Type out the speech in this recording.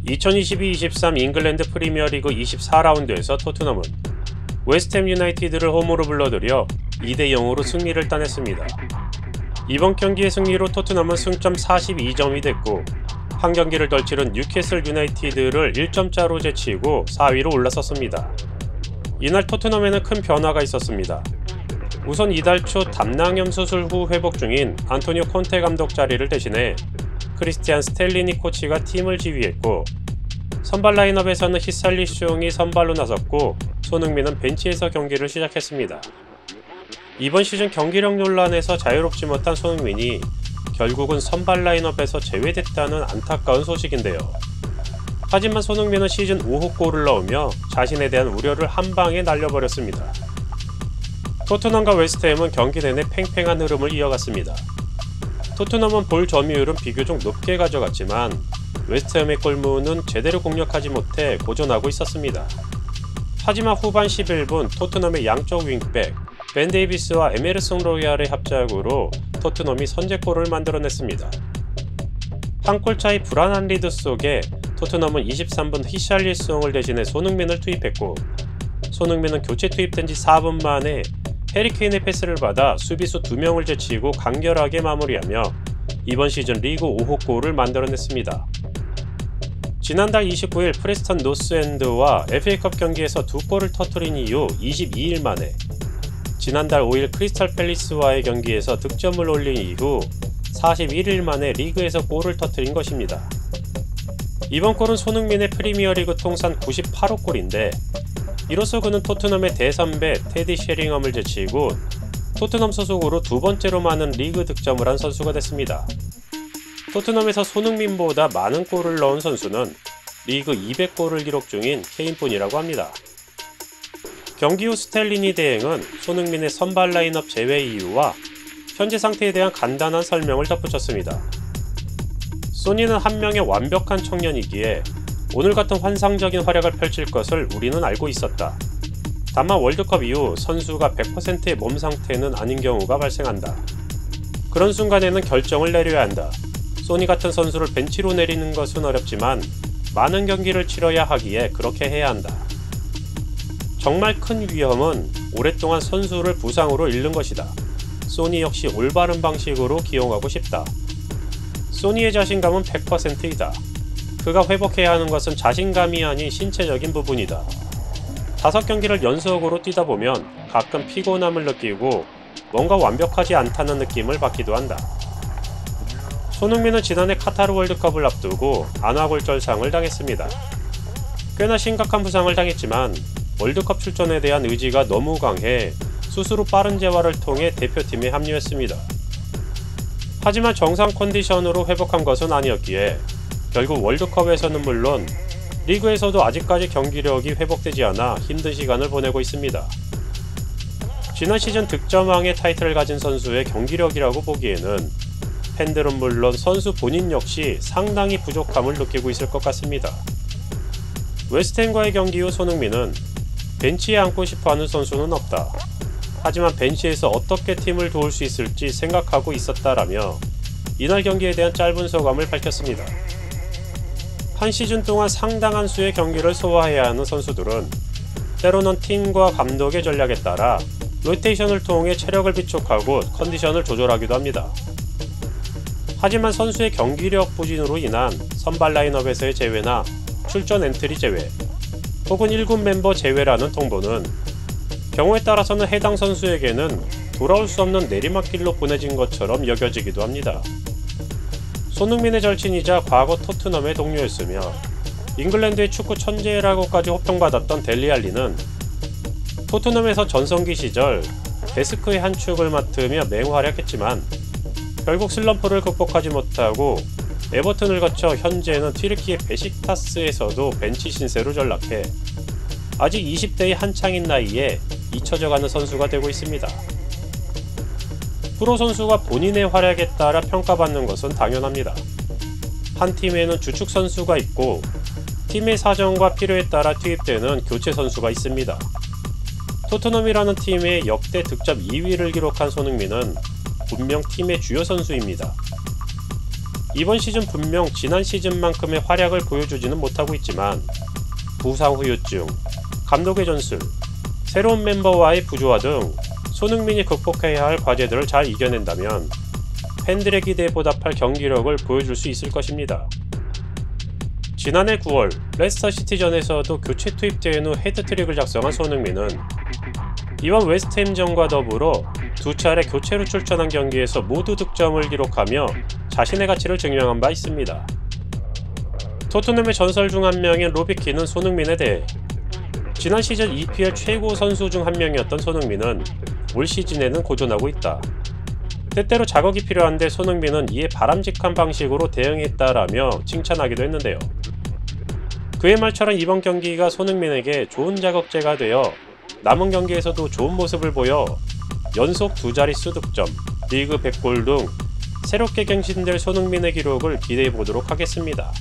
2022-23 잉글랜드 프리미어리그 24라운드에서 토트넘은 웨스트햄 유나이티드를 홈으로 불러들여 2대0으로 승리를 따냈습니다. 이번 경기의 승리로 토트넘은 승점 42점이 됐고 한 경기를 덜 치른 뉴캐슬 유나이티드를 1점차로 제치고 4위로 올라섰습니다. 이날 토트넘에는 큰 변화가 있었습니다. 우선 이달 초 담낭염 수술 후 회복 중인 안토니오 콘테 감독 자리를 대신해 크리스티안 스텔리니 코치가 팀을 지휘했고, 선발 라인업에서는 히살리숑이 선발로 나섰고 손흥민은 벤치에서 경기를 시작했습니다. 이번 시즌 경기력 논란에서 자유롭지 못한 손흥민이 결국은 선발 라인업에서 제외됐다는 안타까운 소식인데요. 하지만 손흥민은 시즌 5호 골을 넣으며 자신에 대한 우려를 한방에 날려버렸습니다. 토트넘과 웨스트햄은 경기 내내 팽팽한 흐름을 이어갔습니다. 토트넘은 볼 점유율은 비교적 높게 가져갔지만 웨스트햄의 골문은 제대로 공략하지 못해 고전하고 있었습니다. 하지만 후반 11분 토트넘의 양쪽 윙백 벤 데이비스와 에메르송 로얄의 합작으로 토트넘이 선제골을 만들어냈습니다. 한 골 차이 불안한 리드 속에 토트넘은 23분 히샬리송을 대신해 손흥민을 투입했고, 손흥민은 교체 투입된 지 4분 만에 해리케인의 패스를 받아 수비수 2명을 제치고 간결하게 마무리하며 이번 시즌 리그 5호 골을 만들어냈습니다. 지난달 29일 프레스턴 노스엔드와 FA컵 경기에서 2골을 터뜨린 이후 22일 만에 지난달 5일 크리스탈 팰리스와의 경기에서 득점을 올린 이후 41일 만에 리그에서 골을 터뜨린 것입니다. 이번 골은 손흥민의 프리미어리그 통산 98호 골인데, 이로써 그는 토트넘의 대선배 테디 셰링엄을 제치고 토트넘 소속으로 두 번째로 많은 리그 득점을 한 선수가 됐습니다. 토트넘에서 손흥민보다 많은 골을 넣은 선수는 리그 200골을 기록 중인 케인뿐이라고 합니다. 경기 후 스텔리니 대행은 손흥민의 선발 라인업 제외 이유와 현재 상태에 대한 간단한 설명을 덧붙였습니다. 소니는 한 명의 완벽한 청년이기에 오늘 같은 환상적인 활약을 펼칠 것을 우리는 알고 있었다. 다만 월드컵 이후 선수가 100%의 몸 상태는 아닌 경우가 발생한다. 그런 순간에는 결정을 내려야 한다. 소니 같은 선수를 벤치로 내리는 것은 어렵지만 많은 경기를 치러야 하기에 그렇게 해야 한다. 정말 큰 위험은 오랫동안 선수를 부상으로 잃는 것이다. 소니 역시 올바른 방식으로 기용하고 싶다. 소니의 자신감은 100%이다. 그가 회복해야 하는 것은 자신감이 아닌 신체적인 부분이다. 5경기를 연속으로 뛰다 보면 가끔 피곤함을 느끼고 뭔가 완벽하지 않다는 느낌을 받기도 한다. 손흥민은 지난해 카타르 월드컵을 앞두고 안아골절상을 당했습니다. 꽤나 심각한 부상을 당했지만 월드컵 출전에 대한 의지가 너무 강해 수술 후 빠른 재활을 통해 대표팀에 합류했습니다. 하지만 정상 컨디션으로 회복한 것은 아니었기에 결국 월드컵에서는 물론 리그에서도 아직까지 경기력이 회복되지 않아 힘든 시간을 보내고 있습니다. 지난 시즌 득점왕의 타이틀을 가진 선수의 경기력이라고 보기에는 팬들은 물론 선수 본인 역시 상당히 부족함을 느끼고 있을 것 같습니다. 웨스트햄과의 경기 후 손흥민은 벤치에 앉고 싶어하는 선수는 없다. 하지만 벤치에서 어떻게 팀을 도울 수 있을지 생각하고 있었다라며 이날 경기에 대한 짧은 소감을 밝혔습니다. 한 시즌 동안 상당한 수의 경기를 소화해야 하는 선수들은 때로는 팀과 감독의 전략에 따라 로테이션을 통해 체력을 비축하고 컨디션을 조절하기도 합니다. 하지만 선수의 경기력 부진으로 인한 선발 라인업에서의 제외나 출전 엔트리 제외 혹은 1군 멤버 제외라는 통보는 경우에 따라서는 해당 선수에게는 돌아올 수 없는 내리막길로 보내진 것처럼 여겨지기도 합니다. 손흥민의 절친이자 과거 토트넘의 동료였으며 잉글랜드의 축구 천재라고까지 호평받았던 델리 알리는 토트넘에서 전성기 시절 데스크의 한 축을 맡으며 맹활약했지만 결국 슬럼프를 극복하지 못하고 에버튼을 거쳐 현재는 튀르키예 베식타스에서도 벤치 신세로 전락해 아직 20대의 한창인 나이에 잊혀져가는 선수가 되고 있습니다. 프로 선수가 본인의 활약에 따라 평가받는 것은 당연합니다. 한 팀에는 주축 선수가 있고 팀의 사정과 필요에 따라 투입되는 교체 선수가 있습니다. 토트넘이라는 팀의 역대 득점 2위를 기록한 손흥민은 분명 팀의 주요 선수입니다. 이번 시즌 분명 지난 시즌만큼의 활약을 보여주지는 못하고 있지만 부상 후유증, 감독의 전술, 새로운 멤버와의 부조화 등 손흥민이 극복해야 할 과제들을 잘 이겨낸다면 팬들의 기대에 보답할 경기력을 보여줄 수 있을 것입니다. 지난해 9월 레스터 시티전에서도 교체 투입된 후 헤드트릭을 작성한 손흥민은 이번 웨스트햄전과 더불어 두 차례 교체로 출전한 경기에서 모두 득점을 기록하며 자신의 가치를 증명한 바 있습니다. 토트넘의 전설 중 한 명인 로비키는 손흥민에 대해 지난 시즌 EPL 최고 선수 중 한 명이었던 손흥민은 올 시즌에는 고전하고 있다. 때때로 자극이 필요한데 손흥민은 이에 바람직한 방식으로 대응했다라며 칭찬하기도 했는데요. 그의 말처럼 이번 경기가 손흥민에게 좋은 자극제가 되어 남은 경기에서도 좋은 모습을 보여 연속 두 자릿수 득점, 리그 100골 등 새롭게 갱신될 손흥민의 기록을 기대해 보도록 하겠습니다.